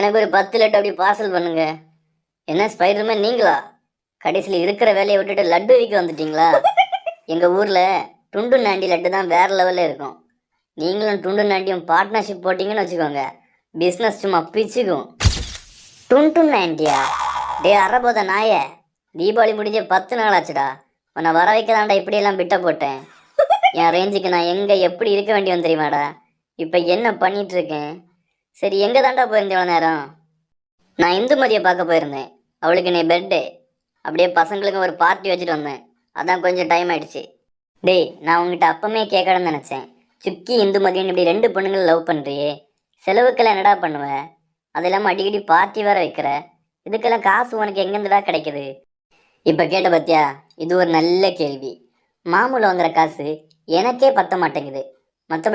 எனக்கு ஒரு 10 லட்டு அப்படி பார்சல் பண்ணுங்க. என்ன ஸ்பைடர்மேன் நீங்களா? கடைசியில் இருக்கிற வேலையை விட்டுட்டு லட்டு விற்க வந்துட்டீங்களா? எங்கள் ஊரில் டுண்டு நாண்டி லட்டு தான் வேற லெவலில் இருக்கும். நீங்களும் டுண்டு நாண்டியும் பார்ட்னர்ஷிப் போட்டிங்கன்னு வச்சுக்கோங்க, பிஸ்னஸ் சும்மா பிச்சுக்கும். டுண்டு நாண்டியா? டே அறபோத நாயே, தீபாவளி முடிஞ்ச 10 நாள் ஆச்சுடா. உன்னை வர வைக்கலாம்டா இப்படியெல்லாம் பிட்ட போட்டேன். என் ரேஞ்சுக்கு நான் எங்கே எப்படி இருக்க வேண்டியவன் தெரியுமாடா? இப்போ என்ன பண்ணிட்டு இருக்கேன்? சரி, எங்கே தாண்டா போயிருந்தேன் இவ்வளோ நேரம்? நான் இந்துமதியை பார்க்க போயிருந்தேன். அவளுக்கு நீ பெர்த்டே. அப்படியே பசங்களுக்கு ஒரு பார்ட்டி வச்சுட்டு வந்தேன். அதான் கொஞ்சம் டைம் ஆயிடுச்சு. டேய், நான் உங்ககிட்ட அப்பமே கேட்கணும்னு நினச்சேன். சுக்கி இந்துமதின்னு இப்படி 2 பொண்ணுங்களை லவ் பண்ணுறியே, செலவுக்கெல்லாம் என்னடா பண்ணுவ? அது இல்லாமல் அடிக்கடி பார்ட்டி வேற வைக்கிற. இதுக்கெல்லாம் காசு உனக்கு எங்கேருந்துடா கிடைக்குது? இப்போ கேட்ட பத்தியா, இது ஒரு நல்ல கேள்வி. மாமூல வாங்குற காசு எனக்கே பத்த மாட்டேங்குது. மற்றபடி